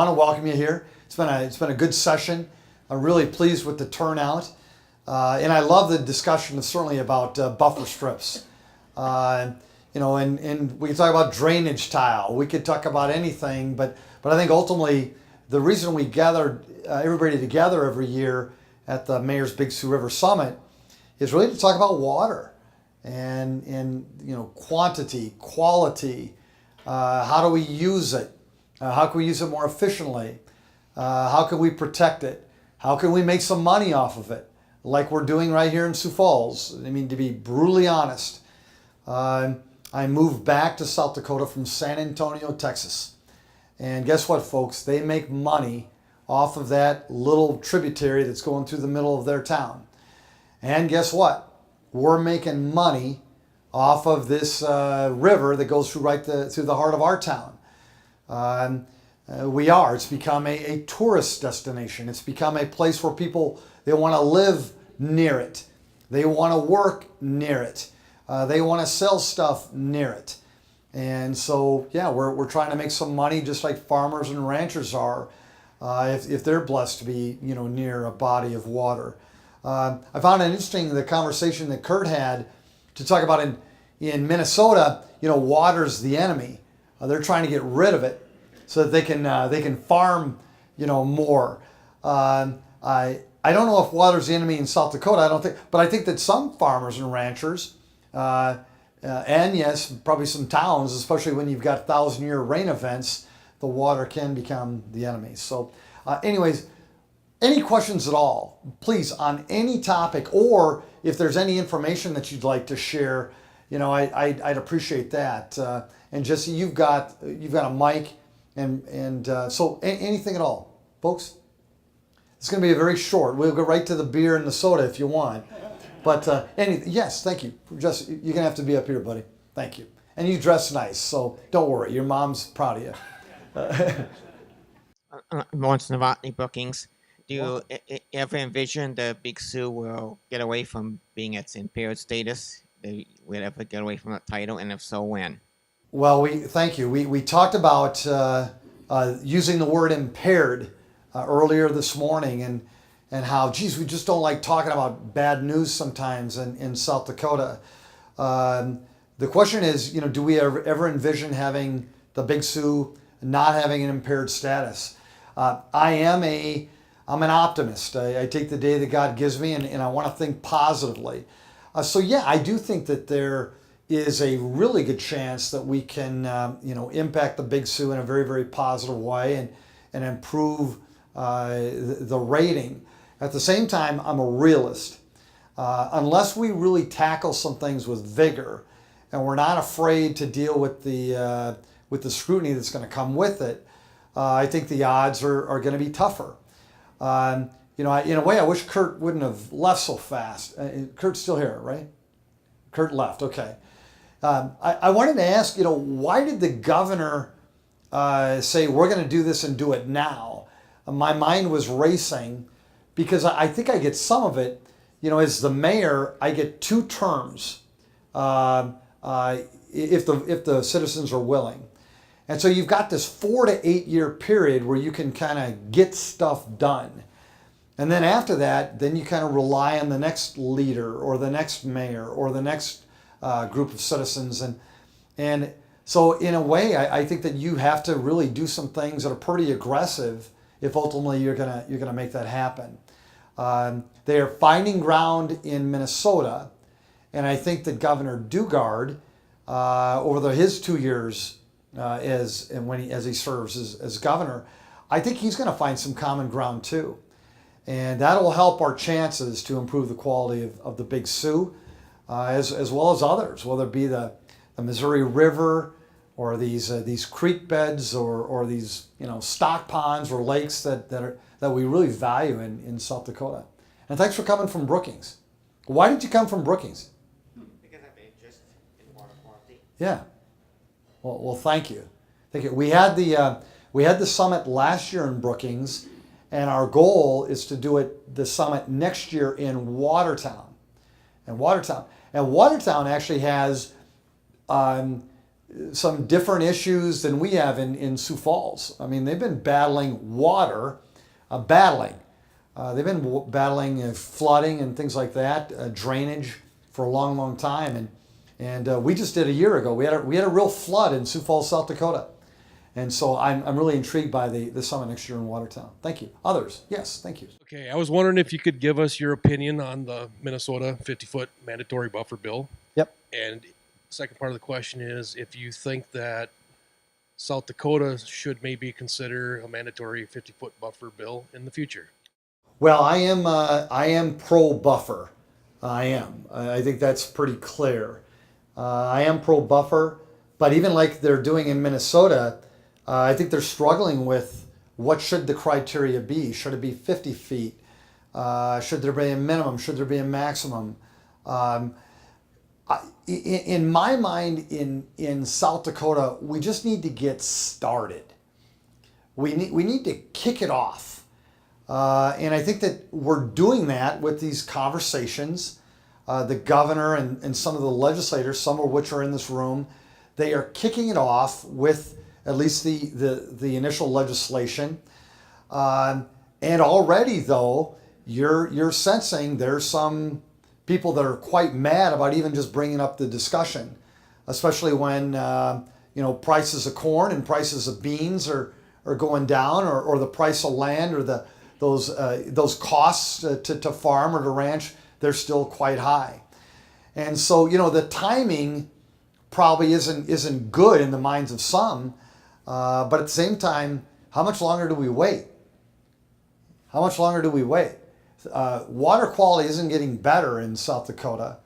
want to welcome you here. It's been a good session. I'm really pleased with the turnout, and I love the discussion certainly about buffer strips. And we can talk about drainage tile. We could talk about anything, but I think ultimately the reason we gathered everybody together every year at the Mayor's Big Sioux River Summit is really to talk about water and quantity, quality. How do we use it? How can we use it more efficiently? How can we protect it? How can we make some money off of it? Like we're doing right here in Sioux Falls. I mean, to be brutally honest, I moved back to South Dakota from San Antonio, Texas. And guess what, folks? They make money off of that little tributary that's going through the middle of their town. And guess what? We're making money off of this river that goes through through the heart of our town. It's become a tourist destination. It's become a place where people, they want to live near it. They want to work near it. They want to sell stuff near it. And so, yeah, we're trying to make some money just like farmers and ranchers are if they're blessed to be, near a body of water. I found it interesting, the conversation that Kurt had to talk about in Minnesota, water's the enemy. They're trying to get rid of it so that they can farm, more. I don't know if water's the enemy in South Dakota. But I think that some farmers and ranchers, and yes, probably some towns, especially when you've got 1,000-year rain events, the water can become the enemy. So, anyways, any questions at all, please, on any topic, or if there's any information that you'd like to share, I'd appreciate that. And Jesse, you've got a mic, and so anything at all, folks. It's going to be very short. We'll go right to the beer and the soda if you want. But yes, thank you. Jesse, you're going to have to be up here, buddy. Thank you. And you dress nice, so don't worry. Your mom's proud of you. Once Novotny bookings, do you ever envision the Big Sioux will get away from being its impaired status? They will ever get away from that title, and if so, when? Well, thank you. We talked about using the word impaired earlier this morning, and how, geez, we just don't like talking about bad news sometimes in South Dakota. The question is, do we ever envision having the Big Sioux not having an impaired status? I'm an optimist. I take the day that God gives me, and I want to think positively. So yeah, I do think that there is a really good chance that we can, impact the Big Sioux in a very, very positive way and improve the rating. At the same time, I'm a realist. Unless we really tackle some things with vigor, and we're not afraid to deal with the scrutiny that's going to come with it, I think the odds are going to be tougher. In a way, I wish Kurt wouldn't have left so fast. Kurt's still here, right? Kurt left. Okay. I wanted to ask, why did the governor say we're going to do this and do it now? My mind was racing, because I think I get some of it, as the mayor, I get 2 terms if the citizens are willing. And so you've got this 4 to 8 year period where you can kind of get stuff done. And then after that, then you kind of rely on the next leader or the next mayor or the next group of citizens. And so in a way, I think that you have to really do some things that are pretty aggressive if ultimately you're gonna make that happen. They are finding ground in Minnesota, and I think that Governor Dugard, over his 2 years as he serves as governor, I think he's going to find some common ground too, and that'll help our chances to improve the quality of the Big Sioux, as well as others, whether it be the Missouri River, or these creek beds, or these stock ponds or lakes that we really value in South Dakota. And thanks for coming from Brookings. Why did you come from Brookings? Because I've been interested in water quality. Yeah. Well, thank you. Thank you. We had the summit last year in Brookings, and our goal is to do the summit next year in Watertown. And Watertown actually has some different issues than we have in Sioux Falls. I mean, they've been battling water, they've been battling flooding and things like that, drainage for a long, long time. And we just did a year ago. We had a real flood in Sioux Falls, South Dakota. And so I'm really intrigued by the summit next year in Watertown. Thank you. Others? Yes, thank you. Okay, I was wondering if you could give us your opinion on the Minnesota 50-foot mandatory buffer bill. Yep. And second part of the question is if you think that South Dakota should maybe consider a mandatory 50-foot buffer bill in the future. Well, I am pro buffer. I am. I think that's pretty clear. I am pro buffer, but even like they're doing in Minnesota, I think they're struggling with what should the criteria be. Should it be 50 feet? Should there be a minimum? Should there be a maximum? In my mind, in South Dakota, we just need to get started. We need to kick it off. And I think that we're doing that with these conversations. The governor and some of the legislators, some of which are in this room, they are kicking it off with at least the initial legislation. And already, though, you're sensing there's some people that are quite mad about even just bringing up the discussion, especially when prices of corn and prices of beans are going down, or the price of land, or those costs to farm or to ranch, they're still quite high. And so the timing probably isn't good in the minds of some, but at the same time, how much longer do we wait? How much longer do we wait? Water quality isn't getting better in South Dakota.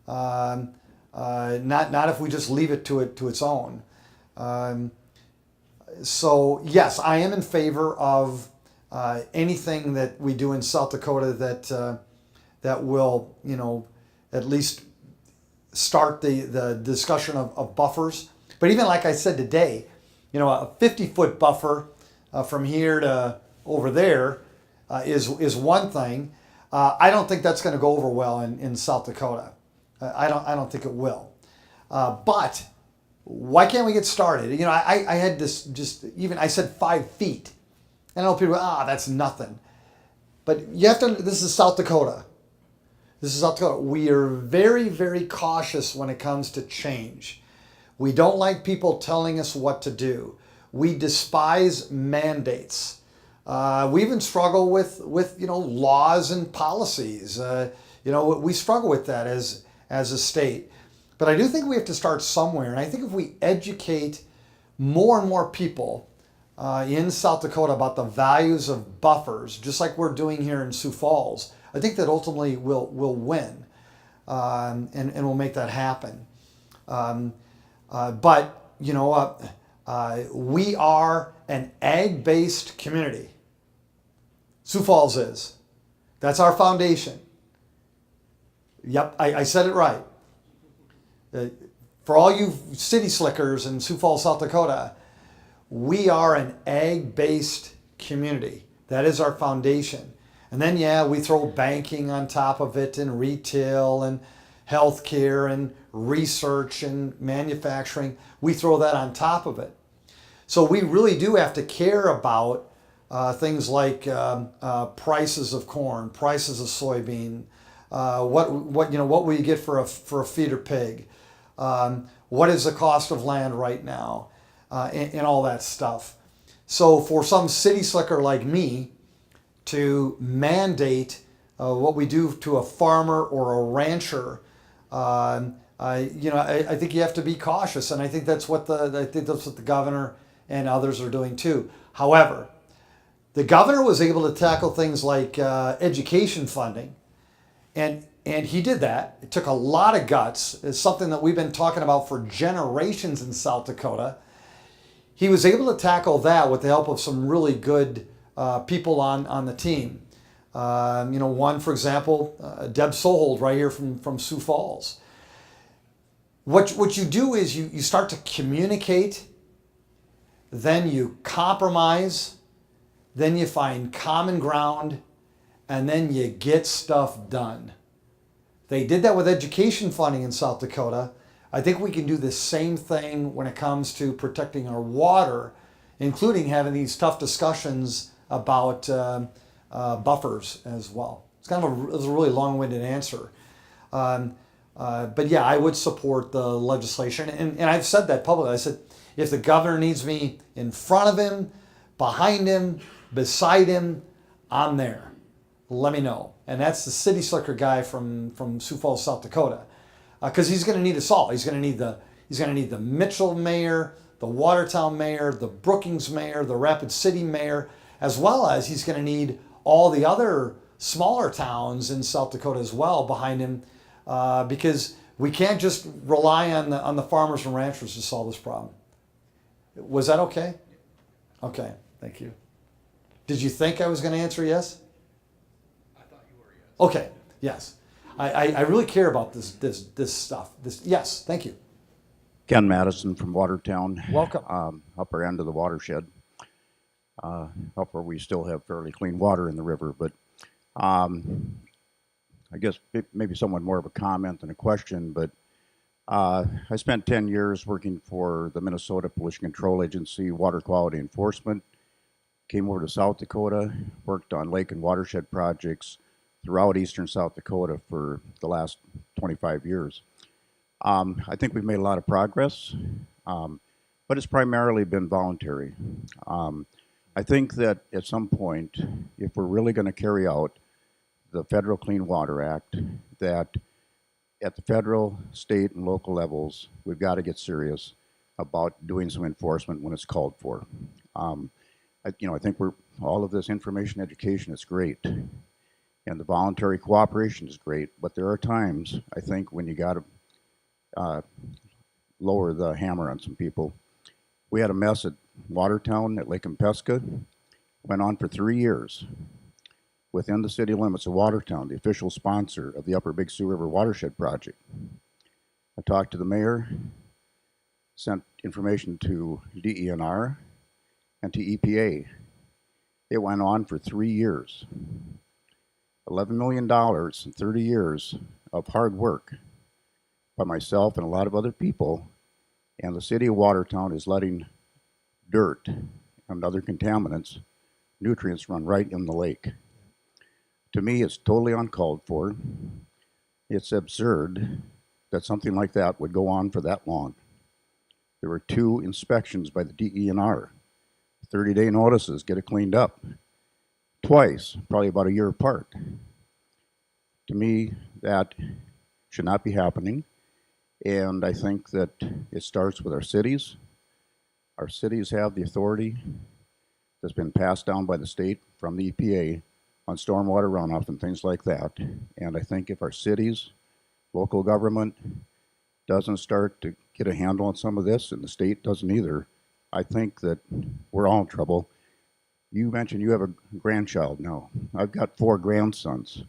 Not if we just leave it to its own. So yes, I am in favor of anything that we do in South Dakota that will at least start the discussion of buffers. But even like I said today, a 50-foot buffer from here to over there is one thing. I don't think that's going to go over well in South Dakota. I don't think it will. But why can't we get started? I had this I said 5 feet. And I know people, that's nothing. But you have to, this is South Dakota. This is South Dakota. We are very, very cautious when it comes to change. We don't like people telling us what to do. We despise mandates. We even struggle with laws and policies. We struggle with that as a state. But I do think we have to start somewhere. And I think if we educate more and more people in South Dakota about the values of buffers, just like we're doing here in Sioux Falls, I think that ultimately we'll win, and we'll make that happen. But we are an ag-based community. Sioux Falls is. That's our foundation. Yep, I said it right. For all you city slickers in Sioux Falls, South Dakota, we are an ag-based community. That is our foundation. And then, we throw banking on top of it, and retail, and healthcare, and research, and manufacturing. We throw that on top of it. So we really do have to care about things like prices of corn, prices of soybean, what will you get for a feeder pig, what is the cost of land right now, and all that stuff. So for some city slicker like me to mandate what we do to a farmer or a rancher, I think you have to be cautious, and I think that's what the governor and others are doing too. However, the governor was able to tackle things like education funding, and he did that. It took a lot of guts. It's something that we've been talking about for generations in South Dakota. He was able to tackle that with the help of some really good people on the team. One, for example, Deb Sohold right here from Sioux Falls. What you do is you start to communicate, then you compromise, then you find common ground, and then you get stuff done. They did that with education funding in South Dakota. I think we can do the same thing when it comes to protecting our water, including having these tough discussions about buffers as well. It's it was a really long-winded answer. But yeah, I would support the legislation. And I've said that publicly. I said, if the governor needs me in front of him, behind him, beside him, I'm there. Let me know. And that's the city slicker guy from Sioux Falls, South Dakota. Because he's going to need us all. He's going to need the Mitchell mayor, the Watertown mayor, the Brookings mayor, the Rapid City mayor, as well as he's going to need all the other smaller towns in South Dakota as well behind him, because we can't just rely on the farmers and ranchers to solve this problem. Was that okay? Okay, thank you. Did you think I was going to answer yes? I thought you were, yes. Okay, yes. I really care about this stuff. Yes, thank you. Ken Madison from Watertown. Welcome. Upper end of the watershed. Up where we still have fairly clean water in the river, but I guess maybe somewhat more of a comment than a question, but I spent 10 years working for the Minnesota Pollution Control Agency Water Quality Enforcement. Came over to South Dakota, worked on lake and watershed projects throughout eastern South Dakota for the last 25 years. I think we've made a lot of progress, but it's primarily been voluntary. I think that at some point, if we're really going to carry out the Federal Clean Water Act, that at the federal, state, and local levels, we've got to get serious about doing some enforcement when it's called for. I think all of this information education is great, and the voluntary cooperation is great, but there are times, I think, when you got to lower the hammer on some people. We had a mess at Watertown at Lake Pesca, went on for 3 years. Within the city limits of Watertown, the official sponsor of the Upper Big Sioux River Watershed Project. I talked to the mayor, sent information to DENR and to EPA. It went on for 3 years. $11 million in 30 years of hard work by myself and a lot of other people, and the city of Watertown is letting dirt and other contaminants, nutrients run right in the lake. To me, it's totally uncalled for. It's absurd that something like that would go on for that long. There were 2 inspections by the DENR, 30-day notices, get it cleaned up. Twice, probably about a year apart. To me, that should not be happening. And I think that it starts with our cities. Our cities have the authority that's been passed down by the state from the EPA on stormwater runoff and things like that. And I think if our cities, local government doesn't start to get a handle on some of this, and the state doesn't either, I think that we're all in trouble. You mentioned you have a grandchild now. I've got 4 grandsons.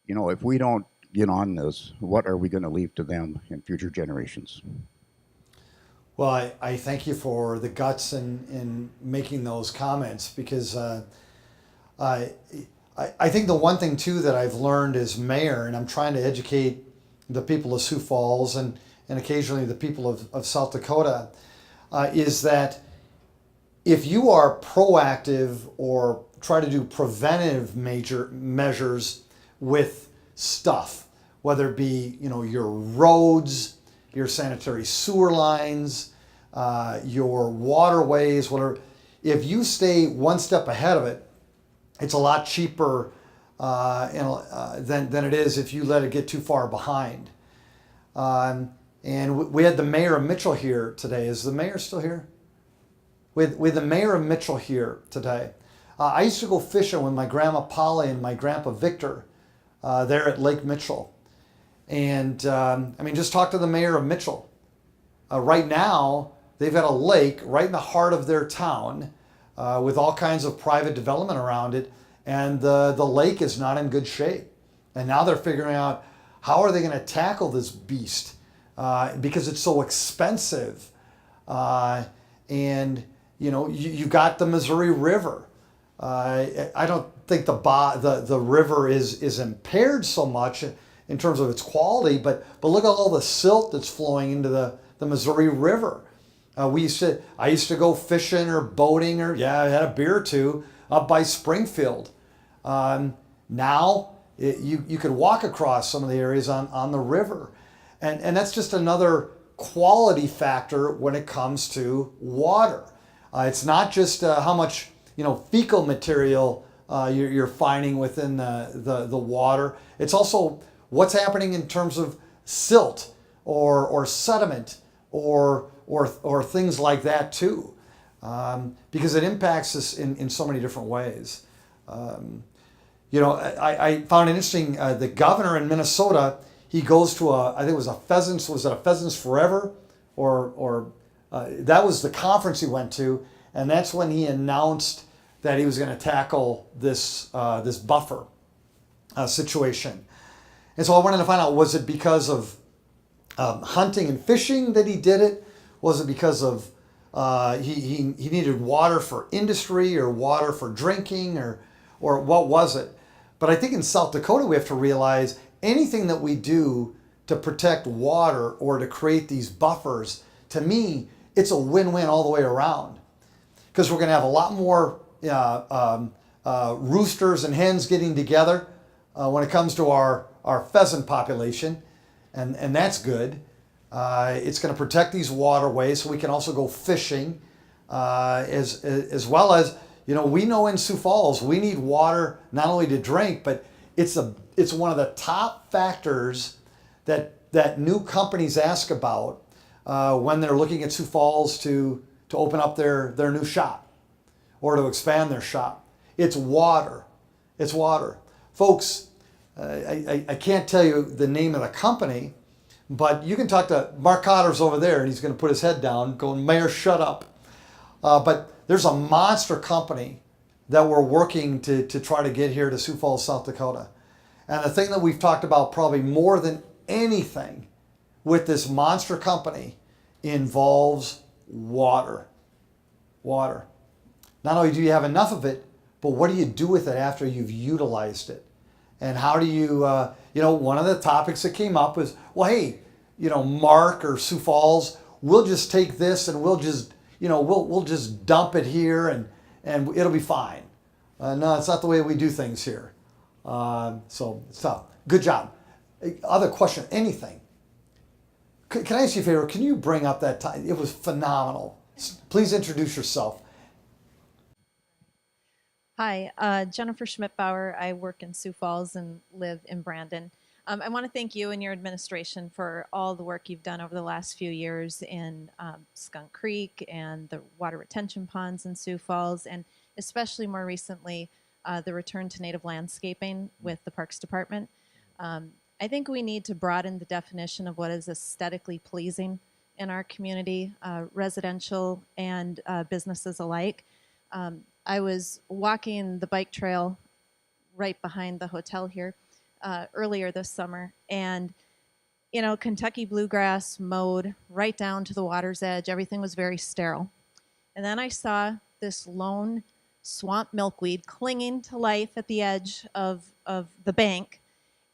You know, if we don't get on this, what are we going to leave to them in future generations? Well, I thank you for the guts in making those comments, because I think the one thing too that I've learned as mayor, and I'm trying to educate the people of Sioux Falls and occasionally the people of South Dakota, is that if you are proactive or try to do preventive measures with stuff, whether it be your roads, your sanitary sewer lines, your waterways, whatever, if you stay one step ahead of it, it's a lot cheaper than it is if you let it get too far behind. And we had the mayor of Mitchell here today. Is the mayor still here? With the mayor of Mitchell here today. I used to go fishing with my grandma Polly and my grandpa Victor there at Lake Mitchell. And just talk to the mayor of Mitchell. Right now, they've got a lake right in the heart of their town with all kinds of private development around it. And the lake is not in good shape. And now they're figuring out how are they going to tackle this beast because it's so expensive. And you got the Missouri River. I don't think the river is impaired so much in terms of its quality, but look at all the silt that's flowing into the Missouri River. I used to go fishing or boating, or I had a beer or two up by Springfield. Now you could walk across some of the areas on the river, and that's just another quality factor when it comes to water. It's not just how much fecal material you're finding within the water. It's also what's happening in terms of silt or sediment or things like that too, because it impacts us in so many different ways. I found it interesting. The governor in Minnesota, he goes to I think it was a Pheasants. Was it a Pheasants Forever, or that was the conference he went to, and that's when he announced that he was going to tackle this buffer situation. And so I wanted to find out, was it because of hunting and fishing that he did it? Was it because of he needed water for industry or water for drinking, or what was it? But I think in South Dakota we have to realize anything that we do to protect water or to create these buffers, to me, it's a win-win all the way around. Because we're going to have a lot more roosters and hens getting together when it comes to our pheasant population, and that's good. It's going to protect these waterways, so we can also go fishing, as well as, we know in Sioux Falls we need water not only to drink, but it's one of the top factors that new companies ask about when they're looking at Sioux Falls to open up their new shop or to expand their shop. It's water. It's water. Folks, I can't tell you the name of the company, but you can talk to Mark Cotter's over there, and he's going to put his head down going, "Mayor, shut up." But there's a monster company that we're working to try to get here to Sioux Falls, South Dakota. And the thing that we've talked about probably more than anything with this monster company involves water. Water. Not only do you have enough of it, but what do you do with it after you've utilized it? And how do you, one of the topics that came up was, well, hey, Mark or Sioux Falls, we'll just take this and we'll just, we'll just dump it here and it'll be fine. No, it's not the way we do things here. So good job. Other question, anything? Can I ask you a favor? Can you bring up that time? It was phenomenal. Please introduce yourself. Hi, Jennifer Schmidt-Bauer. I work in Sioux Falls and live in Brandon. I want to thank you and your administration for all the work you've done over the last few years in Skunk Creek and the water retention ponds in Sioux Falls, and especially more recently, the return to native landscaping with the Parks Department. I think we need to broaden the definition of what is aesthetically pleasing in our community, residential and businesses alike. I was walking the bike trail right behind the hotel here earlier this summer, and Kentucky bluegrass mowed right down to the water's edge. Everything was very sterile. And then I saw this lone swamp milkweed clinging to life at the edge of the bank.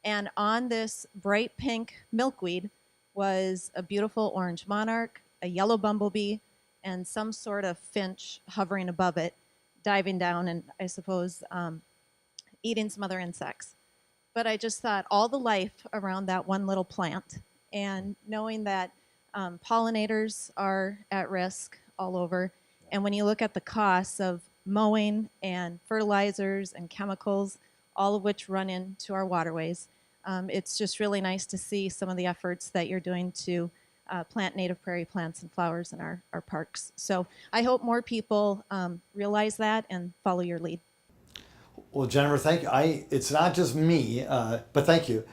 And on this bright pink milkweed was a beautiful orange monarch, a yellow bumblebee, and some sort of finch hovering above it, diving down and, I suppose, eating some other insects. But I just thought all the life around that one little plant, and knowing that pollinators are at risk all over, and when you look at the costs of mowing and fertilizers and chemicals, all of which run into our waterways, it's just really nice to see some of the efforts that you're doing to plant native prairie plants and flowers in our parks. So I hope more people realize that and follow your lead. Well, Jennifer, thank you. It's not just me, but thank you.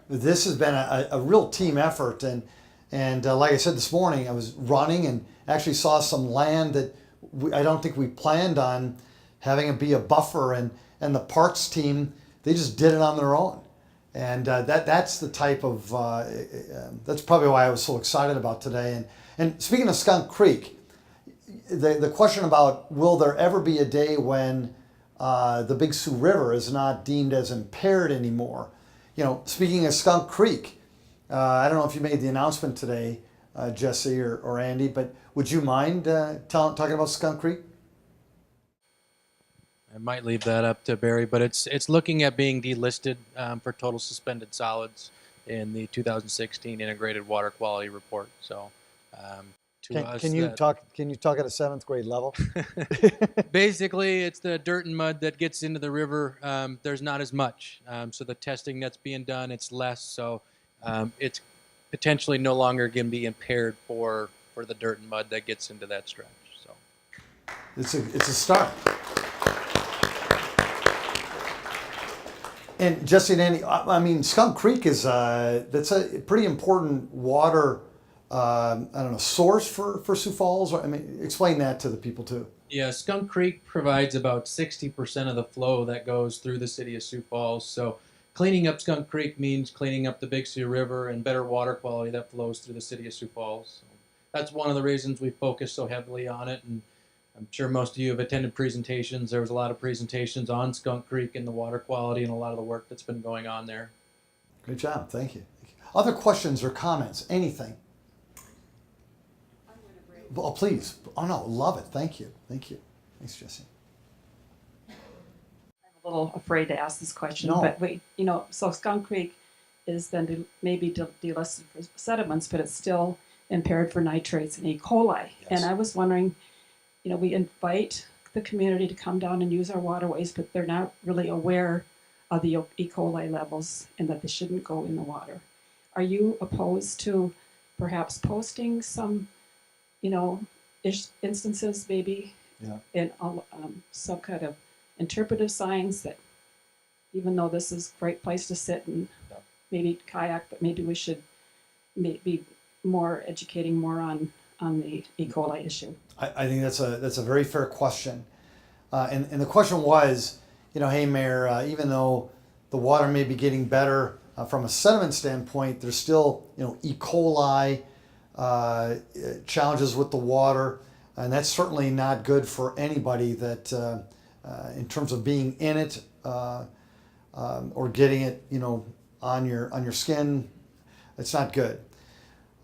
This has been a real team effort, and like I said this morning, I was running and actually saw some land that I don't think we planned on having it be a buffer, and the parks team, they just did it on their own. And that's the type of, that's probably why I was so excited about today. And speaking of Skunk Creek, the question about will there ever be a day when the Big Sioux River is not deemed as impaired anymore? speaking of Skunk Creek, I don't know if you made the announcement today, Jesse or Andy, but would you mind talking about Skunk Creek? I might leave that up to Barry, but it's looking at being delisted for total suspended solids in the 2016 Integrated Water Quality Report. So, Can you talk at a 7th grade level? basically, it's the dirt and mud that gets into the river. There's not as much, so the testing that's being done, it's less. So, it's potentially no longer going to be impaired for the dirt and mud that gets into that stretch. So, it's a start. And Jesse and Andy, I mean, Skunk Creek is that's a pretty important water, source for Sioux Falls. I mean, explain that to the people too. Yeah, Skunk Creek provides about 60% of the flow that goes through the city of Sioux Falls. So cleaning up Skunk Creek means cleaning up the Big Sioux River and better water quality that flows through the city of Sioux Falls. So that's one of the reasons we focus so heavily on it. And I'm sure most of you have attended presentations. There was a lot of presentations on Skunk Creek and the water quality and a lot of the work that's been going on there. Great job. Thank you. Other questions or comments? Anything? Oh, please. Oh, no. Love it. Thank you. Thank you. Thanks, Jesse. I'm a little afraid to ask this question, No. but wait, so Skunk Creek is then maybe delisted for sediments, but it's still impaired for nitrates and E. coli. Yes. And I was wondering, we invite the community to come down and use our waterways, but they're not really aware of the E. coli levels and that they shouldn't go in the water. Are you opposed to perhaps posting some, instances maybe in some kind of interpretive signs that even though this is a great place to sit and maybe kayak, but maybe we should be more educating more on the E. coli issue? I think that's a very fair question, and the question was, hey Mayor, even though the water may be getting better from a sediment standpoint, there's still E. coli challenges with the water, and that's certainly not good for anybody that in terms of being in it or getting it on your skin. It's not good.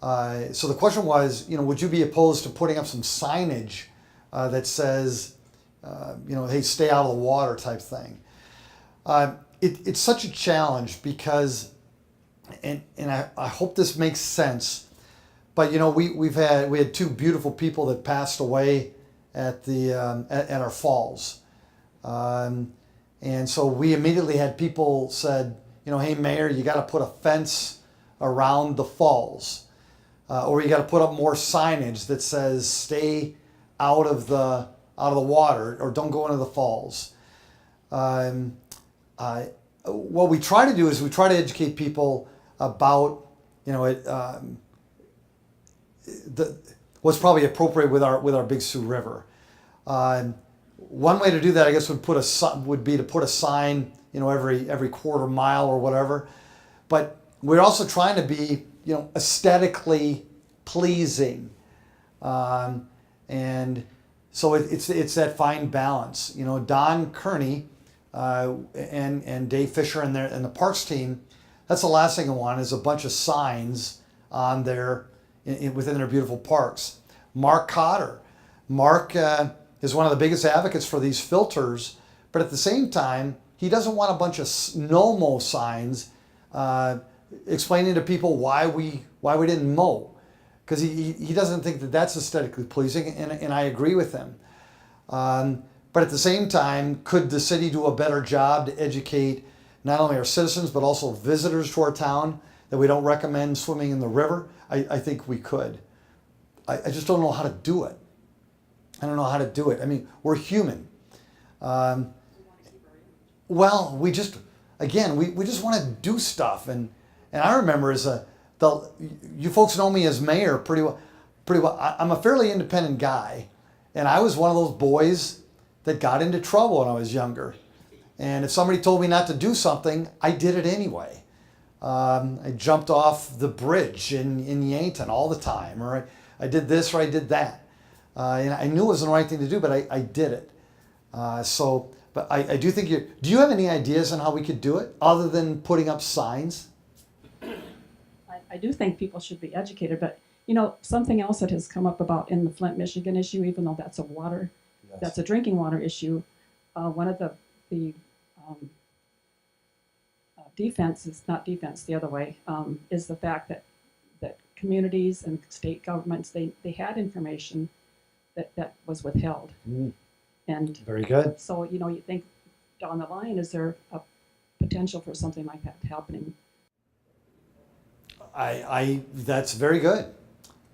So the question was, would you be opposed to putting up some signage that says, hey, stay out of the water type thing? It's such a challenge because, and I hope this makes sense, but we had 2 beautiful people that passed away at our falls, and so we immediately had people said, hey Mayor, you got to put a fence around the falls. Or you got to put up more signage that says "Stay out of the water" or "Don't go into the falls." What we try to do is we try to educate people about what's probably appropriate with our Big Sioux River. One way to do that, I guess, would be to put a sign every quarter mile or whatever. But we're also trying to be aesthetically pleasing, and so it's that fine balance. Don Kearney and Dave Fisher and the parks team. That's the last thing I want is a bunch of signs on within their beautiful parks. Mark Cotter. Mark is one of the biggest advocates for these filters, but at the same time, he doesn't want a bunch of no-mow signs explaining to people why we didn't mow, because he doesn't think that that's aesthetically pleasing, and I agree with him. But at the same time, could the city do a better job to educate not only our citizens but also visitors to our town that we don't recommend swimming in the river? I think we could. I just don't know how to do it. I don't know how to do it. I mean, we're human. Well, we just want to do stuff, and I remember you folks know me as mayor pretty well. I'm a fairly independent guy, and I was one of those boys that got into trouble when I was younger. And if somebody told me not to do something, I did it anyway. I jumped off the bridge in Yankton all the time, or I did this or I did that. And I knew it wasn't the right thing to do, but I did it. So But I do think do you have any ideas on how we could do it other than putting up signs? I do think people should be educated, but something else that has come up about in the Flint, Michigan issue, even though that's that's a drinking water issue, one of the the other way, is the fact that communities and state governments, they had information that was withheld. And very good. So, you think down the line, is there a potential for something like that happening? That's very good.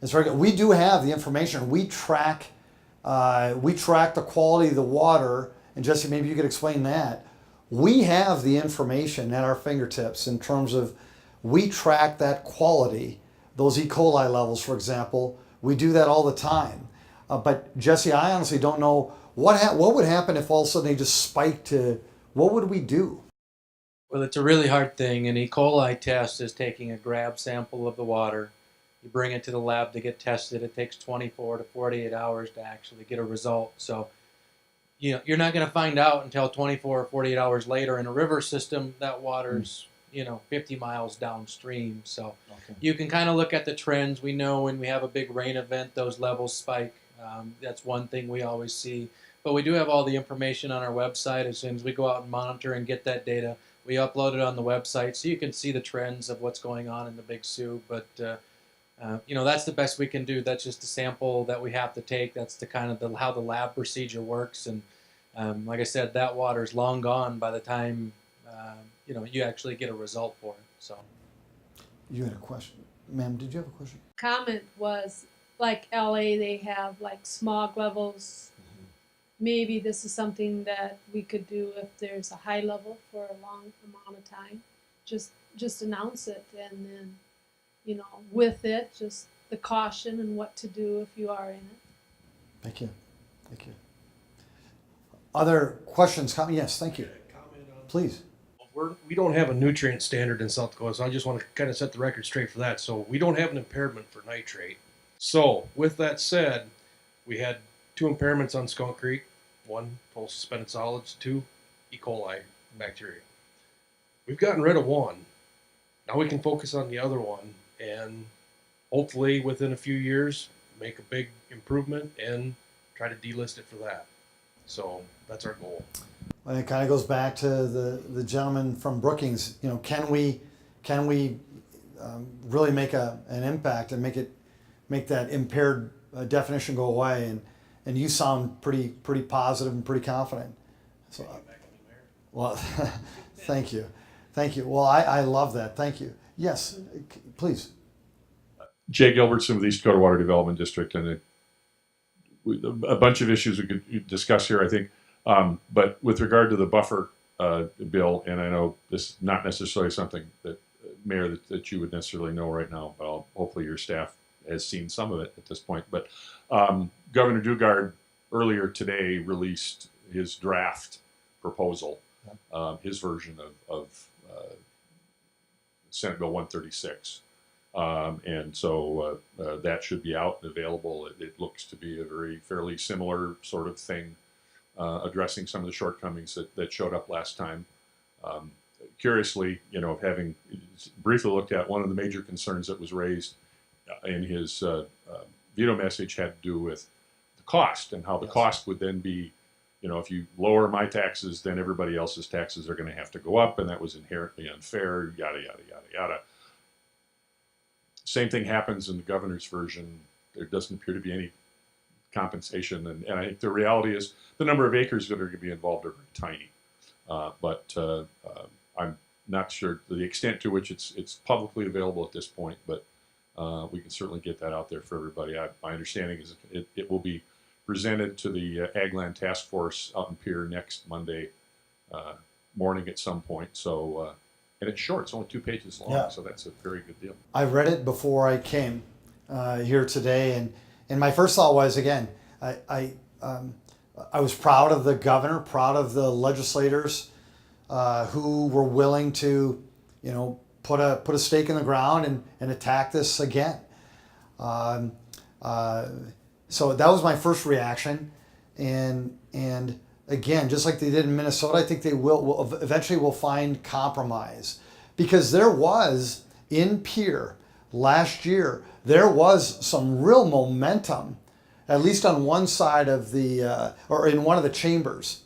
That's very good. We do have the information. We track the quality of the water. And Jesse, maybe you could explain that. We have the information at our fingertips in terms of we track that quality, those E. coli levels, for example. We do that all the time. But Jesse, I honestly don't know what would happen if all of a sudden they just spiked to, what would we do? Well, it's a really hard thing. An E. coli test is taking a grab sample of the water. You bring it to the lab to get tested. It takes 24 to 48 hours to actually get a result. So, you're not going to find out until 24 or 48 hours later. In a river system, that water's, 50 miles downstream. So you can kind of look at the trends. We know when we have a big rain event, those levels spike. That's one thing we always see. But we do have all the information on our website. As soon as we go out and monitor and get that data, we upload it on the website so you can see the trends of what's going on in the Big Sioux. But, that's the best we can do. That's just a sample that we have to take. That's the kind of how the lab procedure works. And like I said, that water is long gone by the time, you actually get a result for it. So, you had a question. Ma'am, did you have a question? Comment was, like LA, they have like smog levels. Maybe this is something that we could do if there's a high level for a long amount of time. Just announce it, and then, with it, just the caution and what to do if you are in it. Thank you. Thank you. Other questions? Yes, thank you. Please. We don't have a nutrient standard in South Dakota, so I just want to kind of set the record straight for that. So we don't have an impairment for nitrate. So with that said, we had 2 impairments on Skunk Creek. 1, total suspended solids. 2, E. coli bacteria. We've gotten rid of 1. Now we can focus on the other one, and hopefully within a few years make a big improvement and try to delist it for that. So that's our goal. And it kind of goes back to the gentleman from Brookings. Can we really make an impact and make that impaired definition go away? And you sound pretty positive and pretty confident. So, well, thank you. Well, I love that. Thank you. Yes, please. Jay Gilbertson with East Dakota Water Development District, and a bunch of issues we could discuss here, I think. But with regard to the buffer bill, and I know this is not necessarily something that, Mayor, that you would necessarily know right now, but hopefully your staff has seen some of it at this point. But Governor Dugard earlier today released his draft proposal, his version of Senate Bill 136. And so that should be out and available. It looks to be a fairly similar sort of thing, addressing some of the shortcomings that showed up last time. Curiously, having briefly looked at one of the major concerns that was raised in his veto message had to do with the cost, and how the cost would then be, if you lower my taxes, then everybody else's taxes are going to have to go up, and that was inherently unfair, yada, yada, yada, yada. Same thing happens in the governor's version. There doesn't appear to be any compensation, and I think the reality is the number of acres that are going to be involved are very tiny. But I'm not sure the extent to which it's publicly available at this point, but we can certainly get that out there for everybody. My understanding is it will be presented to the Agland Task Force out in Pierre next Monday morning at some point. So, and it's short; it's only 2 pages long, so that's a very good deal. I read it before I came here today, and my first thought was, again, I was proud of the governor, proud of the legislators who were willing to, put a stake in the ground and attack this again. So that was my first reaction, and again, just like they did in Minnesota, I think they will eventually will find compromise, because there was in Pierre last year, there was some real momentum, at least on one side of the, or in one of the chambers.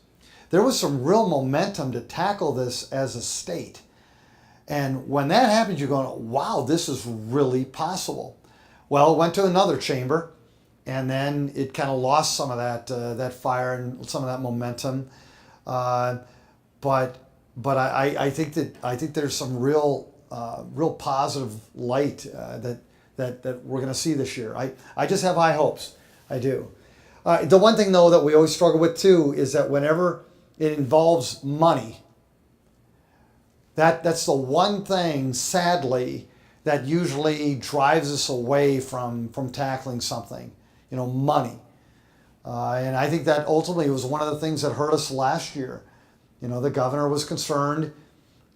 There was some real momentum to tackle this as a state. And when that happens, you're going, wow, this is really possible. Well, it went to another chamber, and then it kind of lost some of that fire and some of that momentum. But I think there's some real positive light that we're going to see this year. I just have high hopes. I do. The one thing though that we always struggle with too is that whenever it involves money, that's the one thing, sadly, that usually drives us away from tackling something. Money. And I think that ultimately was one of the things that hurt us last year. The governor was concerned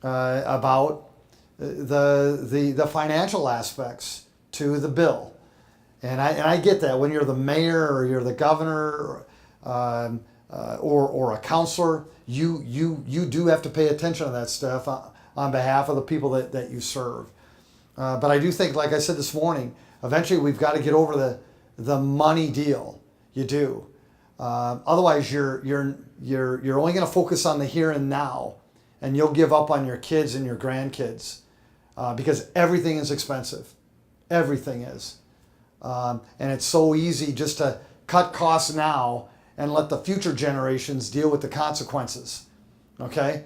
about the financial aspects to the bill. And I get that when you're the mayor or you're the governor or a counselor, you do have to pay attention to that stuff on behalf of the people that you serve. But I do think, like I said this morning, eventually we've got to get over the money deal. You do. Otherwise, you're only going to focus on the here and now, and you'll give up on your kids and your grandkids because everything is expensive. Everything is. And it's so easy just to cut costs now and let the future generations deal with the consequences. Okay?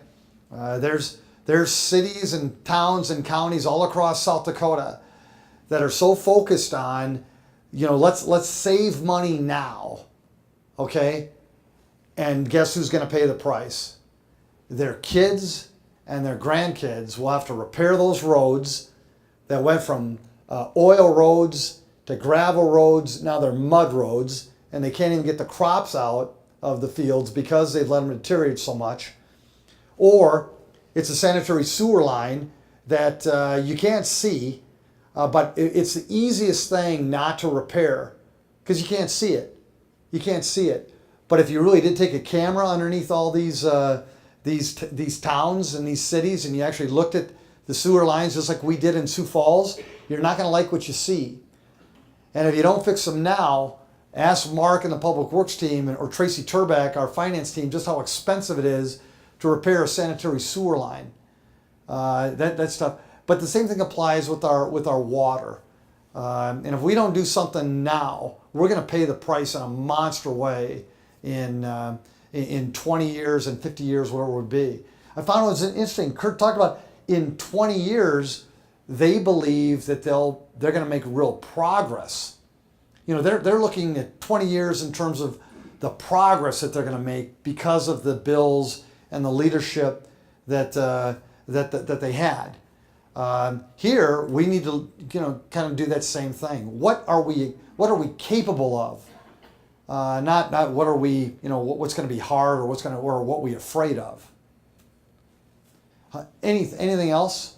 There's cities and towns and counties all across South Dakota that are so focused on, let's save money now. Okay? And guess who's going to pay the price? Their kids and their grandkids will have to repair those roads that went from oil roads to gravel roads. Now they're mud roads, and they can't even get the crops out of the fields because they've let them deteriorate so much. Or it's a sanitary sewer line that you can't see, but it's the easiest thing not to repair because you can't see it. You can't see it. But if you really did take a camera underneath all these towns and these cities, and you actually looked at the sewer lines just like we did in Sioux Falls, you're not going to like what you see. And if you don't fix them now, ask Mark and the Public Works team or Tracy Turback, our finance team, just how expensive it is to repair a sanitary sewer line. That's tough. But the same thing applies with our water. And if we don't do something now, we're going to pay the price in a monster way in 20 years and 50 years, whatever it would be. I found it was interesting. Kurt talked about in 20 years, they believe that they're going to make real progress. They're looking at 20 years in terms of the progress that they're going to make because of the bills and the leadership that they had. Here, we need to kind of do that same thing. What are we capable of? Not what are we what's going to be hard or what we're afraid of. Anything else?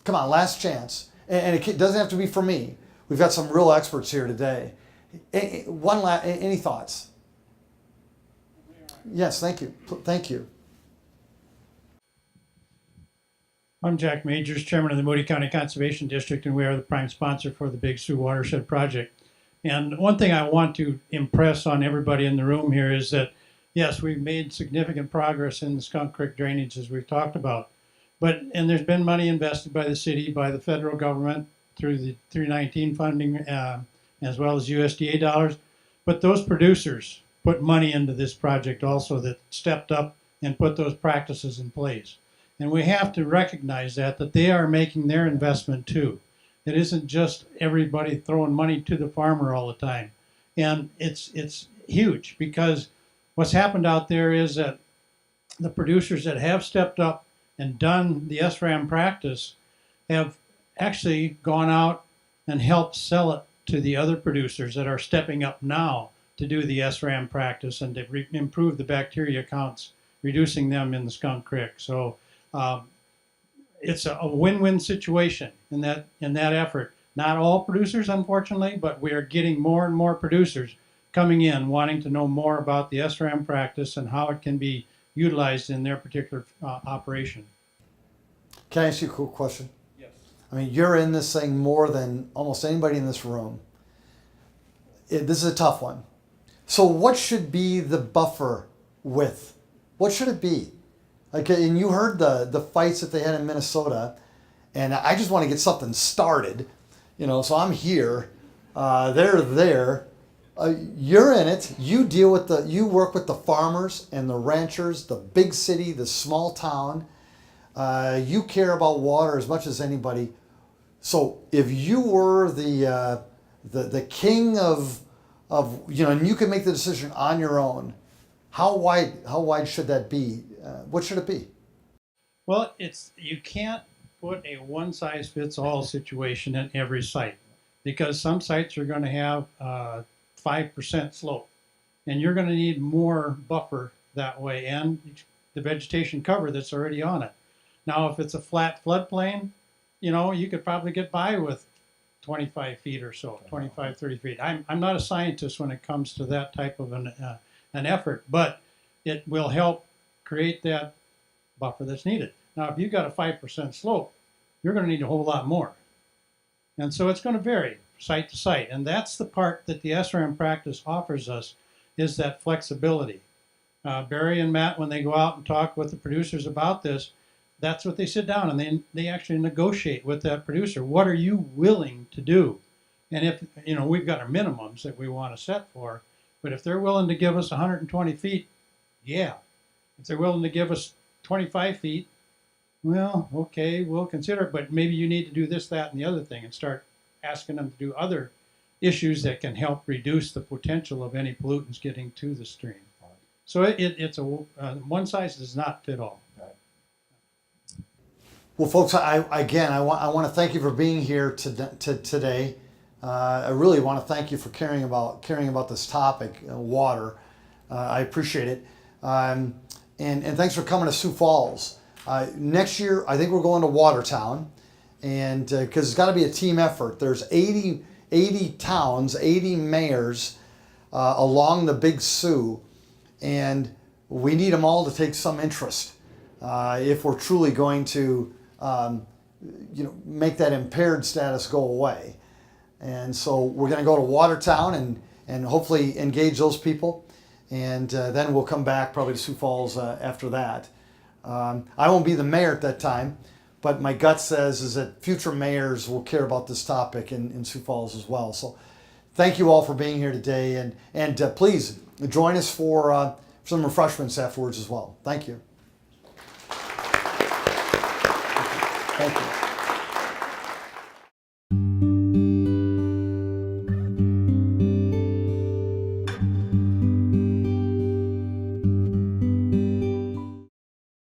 Come on, last chance. And it doesn't have to be for me. We've got some real experts here today. Any thoughts? Yes, thank you. Thank you. I'm Jack Majors, Chairman of the Moody County Conservation District, and we are the prime sponsor for the Big Sioux Watershed project. And one thing I want to impress on everybody in the room here is that, yes, we've made significant progress in the Skunk Creek drainage, as we've talked about. And there's been money invested by the city, by the federal government, through the 319 funding, as well as USDA dollars. But those producers put money into this project also that stepped up and put those practices in place. And we have to recognize that they are making their investment too. It isn't just everybody throwing money to the farmer all the time. And it's huge, because what's happened out there is that the producers that have stepped up and done the SRAM practice have actually gone out and helped sell it to the other producers that are stepping up now to do the SRAM practice and to improve the bacteria counts, reducing them in the Skunk Creek. So it's a win-win situation in that effort. Not all producers, unfortunately, but we are getting more and more producers coming in wanting to know more about the SRM practice and how it can be utilized in their particular operation. Can I ask you a cool question? Yes. I mean, you're in this thing more than almost anybody in this room. This is a tough one. So what should be the buffer width? What should it be? Like, and you heard the fights that they had in Minnesota, and I just want to get something started, you know. So I'm here, they're there. You're in it. You deal with you work with the farmers and the ranchers, the big city, the small town. You care about water as much as anybody. So if you were the king of you know, and you can make the decision on your own, how wide should that be? What should it be? Well, you can't put a one-size-fits-all situation in every site, because some sites are going to have 5% slope, and you're going to need more buffer that way, and the vegetation cover that's already on it. Now, if it's a flat floodplain, you know, you could probably get by with 25 feet or so, 25, 30 feet. I'm not a scientist when it comes to that type of an effort, but it will help create that buffer that's needed. Now, if you've got a 5% slope, you're going to need a whole lot more. And so it's going to vary site to site. And that's the part that the SRM practice offers us, is that flexibility. Barry and Matt, when they go out and talk with the producers about this, that's what they sit down and they actually negotiate with that producer. What are you willing to do? And if, you know, we've got our minimums that we want to set for, but if they're willing to give us 120 feet, yeah. If they're willing to give us 25 feet, well, okay, we'll consider it, but maybe you need to do this, that, and the other thing, and start asking them to do other issues that can help reduce the potential of any pollutants getting to the stream. So it's one size does not fit all. Well, folks, I want to thank you for being here today. I really want to thank you for caring about this topic, water. I appreciate it, and thanks for coming to Sioux Falls. Next year, I think we're going to Watertown, and because it's got to be a team effort. There's 80 towns, 80 mayors along the Big Sioux, and we need them all to take some interest if we're truly going to make that impaired status go away. And so we're going to go to Watertown and hopefully engage those people, and then we'll come back probably to Sioux Falls after that. I won't be the mayor at that time, but my gut says is that future mayors will care about this topic in Sioux Falls as well. So thank you all for being here today, and please join us for some refreshments afterwards as well. Thank you. Thank you.